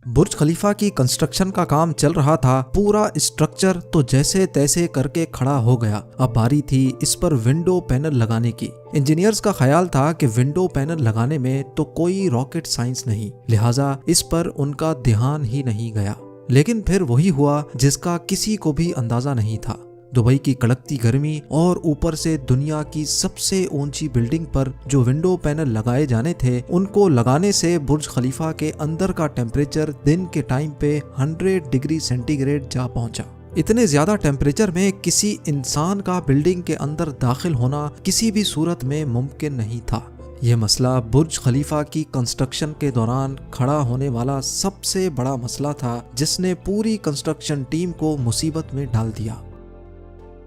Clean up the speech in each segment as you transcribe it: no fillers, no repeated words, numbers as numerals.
बुर्ज खलीफा की कंस्ट्रक्शन का काम चल रहा था। पूरा स्ट्रक्चर तो जैसे तैसे करके खड़ा हो गया। अब बारी थी इस पर विंडो पैनल लगाने की। इंजीनियर्स का ख्याल था कि विंडो पैनल लगाने में तो कोई रॉकेट साइंस नहीं, लिहाजा इस पर उनका ध्यान ही नहीं गया। लेकिन फिर वही हुआ जिसका किसी को भी अंदाजा नहीं था। दुबई की कड़कती गर्मी और ऊपर से दुनिया की सबसे ऊंची बिल्डिंग पर जो विंडो पैनल लगाए जाने थे, उनको लगाने से बुर्ज खलीफा के अंदर का टेम्परेचर दिन के टाइम पे 100 डिग्री सेंटीग्रेड जा पहुंचा। इतने ज्यादा टेम्परेचर में किसी इंसान का बिल्डिंग के अंदर दाखिल होना किसी भी सूरत में मुमकिन नहीं था। यह मसला बुर्ज खलीफा की कंस्ट्रक्शन के दौरान खड़ा होने वाला सबसे बड़ा मसला था, जिसने पूरी कंस्ट्रक्शन टीम को मुसीबत में डाल दिया।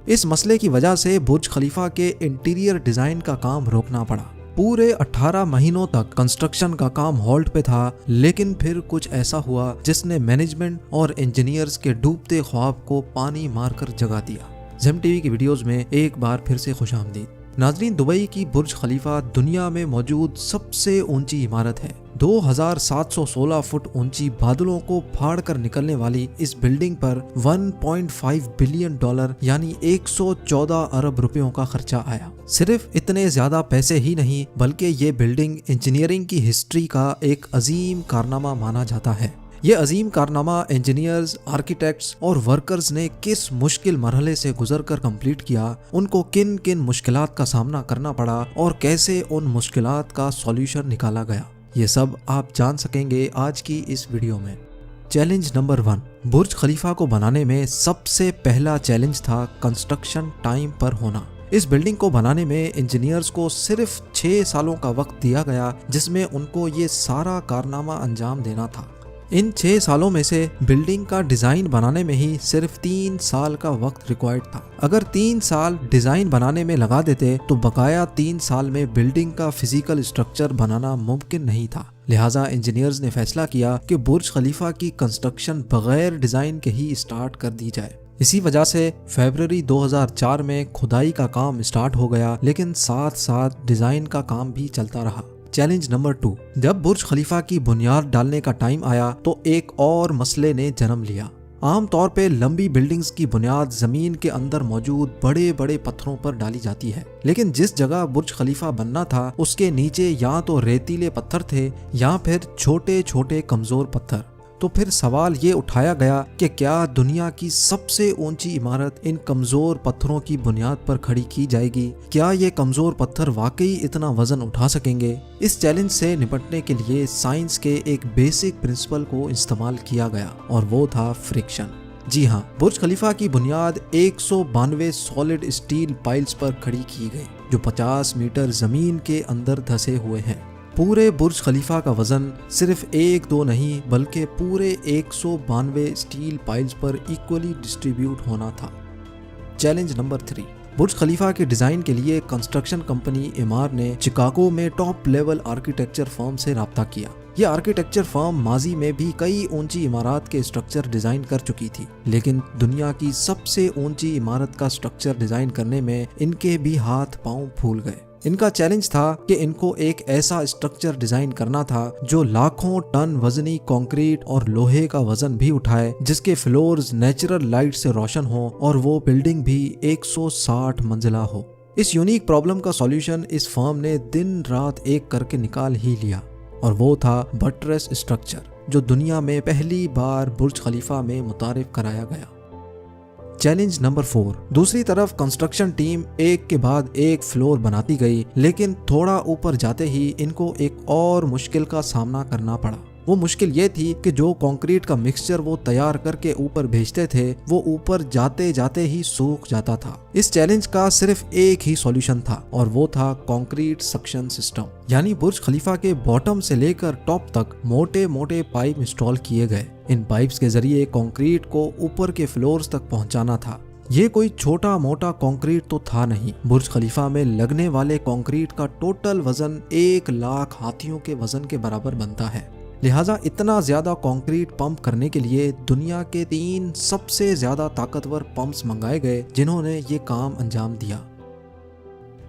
इस मसले की वजह से बुर्ज खलीफा के इंटीरियर डिजाइन का काम रोकना पड़ा। पूरे 18 महीनों तक कंस्ट्रक्शन का काम होल्ड पे था, लेकिन फिर कुछ ऐसा हुआ जिसने मैनेजमेंट और इंजीनियर्स के डूबते ख्वाब को पानी मारकर जगा दिया। ज़ेम टीवी की वीडियोस में एक बार फिर से खुशामदीद। नाजरीन, दुबई की बुर्ज खलीफा दुनिया में मौजूद सबसे ऊंची इमारत है। 2716 फुट ऊंची, बादलों को फाड़ कर निकलने वाली इस बिल्डिंग पर $1.5 बिलियन यानी 114 अरब रुपयों का खर्चा आया। सिर्फ इतने ज्यादा पैसे ही नहीं, बल्कि ये बिल्डिंग इंजीनियरिंग की हिस्ट्री का एक अजीम कारनामा माना जाता है। ये अजीम कारनामा इंजीनियर्स, आर्किटेक्ट्स और वर्कर्स ने किस मुश्किल मरहले से गुजरकर कंप्लीट किया, उनको किन किन मुश्किलात का सामना करना पड़ा और कैसे उन मुश्किलात का सॉल्यूशन निकाला गया, ये सब आप जान सकेंगे आज की इस वीडियो में। चैलेंज नंबर 1, बुर्ज खलीफा को बनाने में सबसे पहला चैलेंज था कंस्ट्रक्शन टाइम पर होना। इस बिल्डिंग को बनाने में इंजीनियर्स को सिर्फ 6 सालों का वक्त दिया गया, जिसमें उनको ये सारा कारनामा अंजाम देना था। इन 6 सालों में से बिल्डिंग का डिजाइन बनाने में ही सिर्फ 3 साल का वक्त रिक्वायर्ड था। अगर 3 साल डिजाइन बनाने में लगा देते तो बकाया 3 साल में बिल्डिंग का फिजिकल स्ट्रक्चर बनाना मुमकिन नहीं था। लिहाजा इंजीनियर्स ने फैसला किया कि बुर्ज खलीफा की कंस्ट्रक्शन बगैर डिजाइन के ही स्टार्ट कर दी जाए। इसी वजह से फरवरी 2004 में खुदाई का काम स्टार्ट हो गया, लेकिन साथ साथ डिजाइन का काम भी चलता रहा। चैलेंज नंबर 2, जब बुर्ज खलीफा की बुनियाद डालने का टाइम आया तो एक और मसले ने जन्म लिया। आम तौर पे लंबी बिल्डिंग्स की बुनियाद जमीन के अंदर मौजूद बड़े बड़े पत्थरों पर डाली जाती है, लेकिन जिस जगह बुर्ज खलीफा बनना था उसके नीचे या तो रेतीले पत्थर थे या फिर छोटे छोटे कमजोर पत्थर। तो फिर सवाल ये उठाया गया कि क्या दुनिया की सबसे ऊंची इमारत इन कमजोर पत्थरों की बुनियाद पर खड़ी की जाएगी? क्या ये कमजोर पत्थर वाकई इतना वजन उठा सकेंगे? इस चैलेंज से निपटने के लिए साइंस के एक बेसिक प्रिंसिपल को इस्तेमाल किया गया और वो था फ्रिक्शन। जी हाँ, बुर्ज खलीफा की बुनियाद 192 सॉलिड स्टील पाइल्स पर खड़ी की गई, जो 50 मीटर जमीन के अंदर धंसे हुए हैं। पूरे बुर्ज खलीफा का वजन सिर्फ 1-2 नहीं, बल्कि पूरे 192 स्टील पाइल्स पर इक्वली डिस्ट्रीब्यूट होना था। चैलेंज नंबर 3, बुर्ज खलीफा के डिजाइन के लिए कंस्ट्रक्शन कंपनी एमार ने शिकागो में टॉप लेवल आर्किटेक्चर फर्म से राब्ता किया। यह आर्किटेक्चर फर्म माजी में भी कई ऊंची इमारत के स्ट्रक्चर डिजाइन कर चुकी थी, लेकिन दुनिया की सबसे ऊंची इमारत का स्ट्रक्चर डिजाइन करने में इनके भी हाथ पांव फूल गए। इनका चैलेंज था कि इनको एक ऐसा स्ट्रक्चर डिजाइन करना था जो लाखों टन वजनी कंक्रीट और लोहे का वजन भी उठाए, जिसके फ्लोर्स नेचुरल लाइट से रोशन हो और वो बिल्डिंग भी 160 मंजिला हो। इस यूनिक प्रॉब्लम का सॉल्यूशन इस फर्म ने दिन रात एक करके निकाल ही लिया, और वो था बटरेस स्ट्रक्चर, जो दुनिया में पहली बार बुर्ज खलीफा में मुतारिफ कराया गया। चैलेंज नंबर 4, दूसरी तरफ कंस्ट्रक्शन टीम एक के बाद एक फ्लोर बनाती गई, लेकिन थोड़ा ऊपर जाते ही इनको एक और मुश्किल का सामना करना पड़ा। वो मुश्किल ये थी कि जो कंक्रीट का मिक्सचर वो तैयार करके ऊपर भेजते थे, वो ऊपर जाते जाते ही सूख जाता था। इस चैलेंज का सिर्फ एक ही सॉल्यूशन था, और वो था कंक्रीट सक्शन सिस्टम। यानी बुर्ज खलीफा के बॉटम से लेकर टॉप तक मोटे मोटे पाइप इंस्टॉल किए गए। इन पाइप्स के जरिए कंक्रीट को ऊपर के फ्लोर्स तक पहुंचाना था। ये कोई छोटा मोटा कंक्रीट तो था नहीं। बुर्ज खलीफा में लगने वाले कंक्रीट का टोटल वजन 1 लाख हाथियों के वजन के बराबर बनता है। लिहाजा इतना ज्यादा कंक्रीट पंप करने के लिए दुनिया के 3 सबसे ज्यादा ताकतवर पंप्स मंगाए गए, जिन्होंने ये काम अंजाम दिया।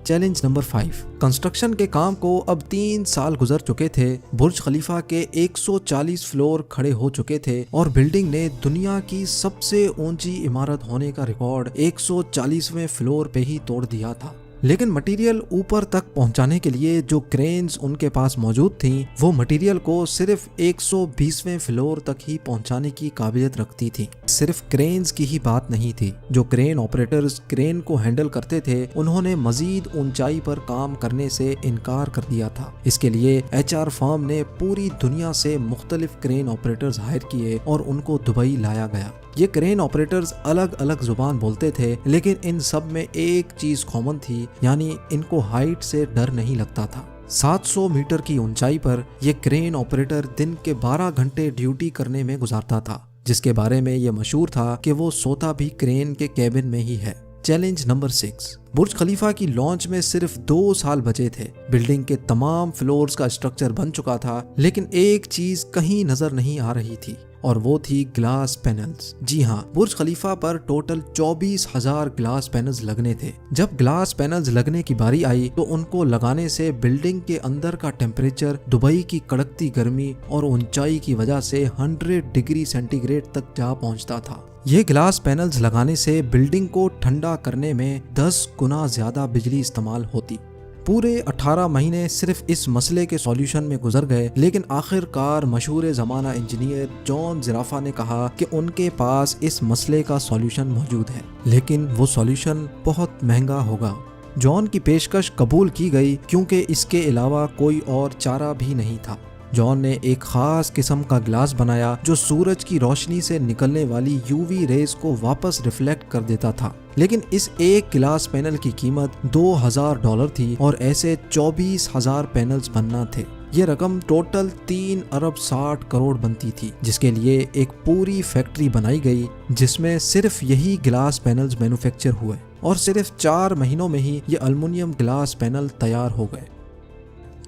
Challenge number 5। कंस्ट्रक्शन के काम को अब 3 साल गुजर चुके थे। बुर्ज खलीफा के 140 फ्लोर खड़े हो चुके थे और बिल्डिंग ने दुनिया की सबसे ऊंची इमारत होने का रिकॉर्ड 140वें फ्लोर पे ही तोड़ दिया था। लेकिन मटेरियल ऊपर तक पहुंचाने के लिए जो क्रेन्स उनके पास मौजूद थीं, वो मटेरियल को सिर्फ 120वें फ्लोर तक ही पहुंचाने की काबिलियत रखती थी। सिर्फ क्रेन्स की ही बात नहीं थी, जो क्रेन ऑपरेटर्स क्रेन को हैंडल करते थे उन्होंने मजीद ऊंचाई पर काम करने से इनकार कर दिया था। इसके लिए HR फर्म ने पूरी दुनिया से मुख्तलिफ क्रेन ऑपरेटर्स हायर किए और उनको दुबई लाया गया। ये क्रेन ऑपरेटर्स अलग अलग जुबान बोलते थे, लेकिन इन सब में एक चीज कॉमन थी, यानी इनको हाइट से डर नहीं लगता था। 700 मीटर की ऊंचाई पर ये क्रेन ऑपरेटर दिन के 12 घंटे ड्यूटी करने में गुजारता था, जिसके बारे में ये मशहूर था कि वो सोता भी क्रेन के कैबिन में ही है। Challenge number 6। बुर्ज खलीफा की लॉन्च में सिर्फ 2 साल बचे थे। बिल्डिंग के तमाम फ्लोर्स का स्ट्रक्चर बन चुका था, लेकिन एक चीज कहीं नजर नहीं आ रही थी और वो थी ग्लास पैनल्स। जी हाँ, बुर्ज खलीफा पर टोटल 24,000 ग्लास पैनल्स लगने थे। जब ग्लास पैनल्स लगने की बारी आई तो उनको लगाने से बिल्डिंग के अंदर का टेम्परेचर दुबई की कड़कती गर्मी और ऊंचाई की वजह से 100 डिग्री सेंटीग्रेड तक जा पहुंचता था। ये ग्लास पैनल्स लगाने से बिल्डिंग को ठंडा करने में 10 गुना ज्यादा बिजली इस्तेमाल होती। पूरे 18 महीने सिर्फ इस मसले के सॉल्यूशन में गुजर गए, लेकिन आखिरकार मशहूर ज़माना इंजीनियर जॉन ज़राफा ने कहा कि उनके पास इस मसले का सॉल्यूशन मौजूद है, लेकिन वो सॉल्यूशन बहुत महंगा होगा। जॉन की पेशकश कबूल की गई क्योंकि इसके अलावा कोई और चारा भी नहीं था। जॉन ने एक खास किस्म का ग्लास बनाया जो सूरज की रोशनी से निकलने वाली UV रेज को वापस रिफ्लेक्ट कर देता था। लेकिन इस एक ग्लास पैनल की कीमत $2,000 थी और ऐसे 24,000 पैनल्स बनना थे। ये रकम टोटल 3 अरब 60 करोड़ बनती थी, जिसके लिए एक पूरी फैक्ट्री बनाई गई जिसमें सिर्फ यही ग्लास पैनल्स मैन्युफैक्चर हुए और सिर्फ 4 महीनों में ही ये एल्युमिनियम ग्लास पैनल तैयार हो गए।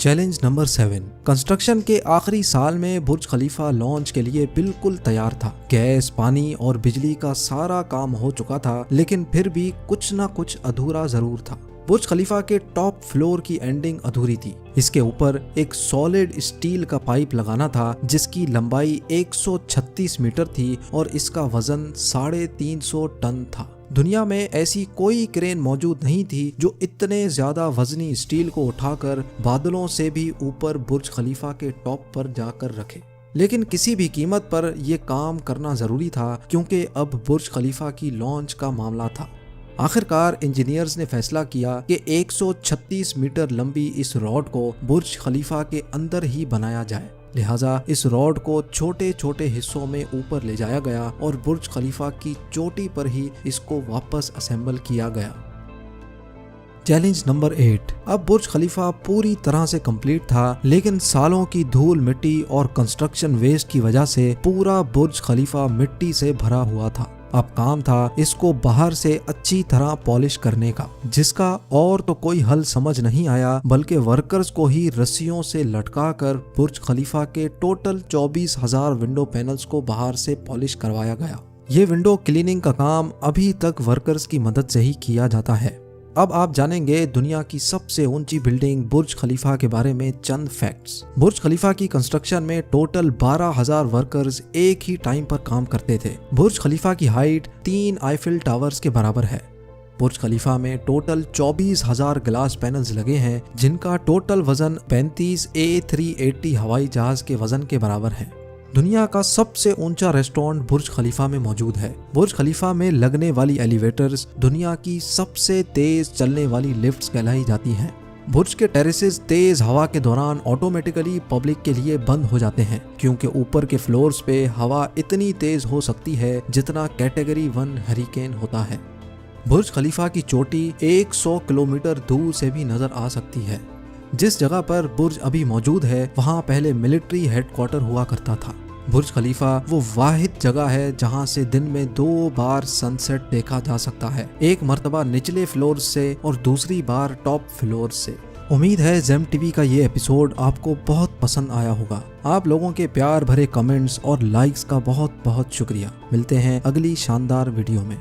Challenge number 7। कंस्ट्रक्शन के आखिरी साल में बुर्ज खलीफा लॉन्च के लिए बिल्कुल तैयार था। गैस, पानी और बिजली का सारा काम हो चुका था, लेकिन फिर भी कुछ ना कुछ अधूरा जरूर था। बुर्ज खलीफा के टॉप फ्लोर की एंडिंग अधूरी थी। इसके ऊपर एक सॉलिड स्टील का पाइप लगाना था जिसकी लंबाई 136 मीटर थी और इसका वजन 350 टन था। दुनिया में ऐसी कोई क्रेन मौजूद नहीं थी जो इतने ज्यादा वजनी स्टील को उठाकर बादलों से भी ऊपर बुर्ज खलीफा के टॉप पर जाकर रखे। लेकिन किसी भी कीमत पर यह काम करना जरूरी था क्योंकि अब बुर्ज खलीफा की लॉन्च का मामला था। आखिरकार इंजीनियर्स ने फैसला किया कि 136 मीटर लंबी इस रॉड को बुर्ज खलीफा के अंदर ही बनाया जाए। लिहाजा इस रॉड को छोटे छोटे हिस्सों में ऊपर ले जाया गया और बुर्ज खलीफा की चोटी पर ही इसको वापस असेंबल किया गया। Challenge number 8। अब बुर्ज खलीफा पूरी तरह से कंप्लीट था, लेकिन सालों की धूल मिट्टी और कंस्ट्रक्शन वेस्ट की वजह से पूरा बुर्ज खलीफा मिट्टी से भरा हुआ था। अब काम था इसको बाहर से अच्छी तरह पॉलिश करने का, जिसका और तो कोई हल समझ नहीं आया, बल्कि वर्कर्स को ही रस्सियों से लटकाकर बुर्ज खलीफा के टोटल 24,000 विंडो पैनल्स को बाहर से पॉलिश करवाया गया। ये विंडो क्लीनिंग का काम अभी तक वर्कर्स की मदद से ही किया जाता है। अब आप जानेंगे दुनिया की सबसे ऊंची बिल्डिंग बुर्ज खलीफा के बारे में चंद फैक्ट्स। बुर्ज खलीफा की कंस्ट्रक्शन में टोटल 12,000 वर्कर्स एक ही टाइम पर काम करते थे। बुर्ज खलीफा की हाइट 3 आईफिल टावर्स के बराबर है। बुर्ज खलीफा में टोटल 24,000 ग्लास पैनल्स लगे हैं, जिनका टोटल वजन 35 A380 हवाई जहाज के वजन के बराबर है। दुनिया का सबसे ऊंचा रेस्टोरेंट बुर्ज खलीफा में मौजूद है। बुर्ज खलीफा में लगने वाली एलिवेटर्स दुनिया की सबसे तेज चलने वाली लिफ्ट्स कहलाई जाती हैं। बुर्ज के टेरेसेस तेज हवा के दौरान ऑटोमेटिकली पब्लिक के लिए बंद हो जाते हैं, क्योंकि ऊपर के फ्लोर्स पे हवा इतनी तेज हो सकती है जितना कैटेगरी 1 हरिकेन होता है। बुर्ज खलीफा की चोटी 100 किलोमीटर दूर से भी नजर आ सकती है। जिस जगह पर बुर्ज अभी मौजूद है वहाँ पहले मिलिट्री हेडक्वार्टर हुआ करता था। बुर्ज खलीफा वो वाहिद जगह है जहाँ से दिन में 2 बार सनसेट देखा जा सकता है, एक मर्तबा निचले फ्लोर से और दूसरी बार टॉप फ्लोर से। उम्मीद है ज़ेम टीवी का ये एपिसोड आपको बहुत पसंद आया होगा। आप लोगों के प्यार भरे कमेंट्स और लाइक्स का बहुत बहुत शुक्रिया। मिलते हैं अगली शानदार वीडियो में।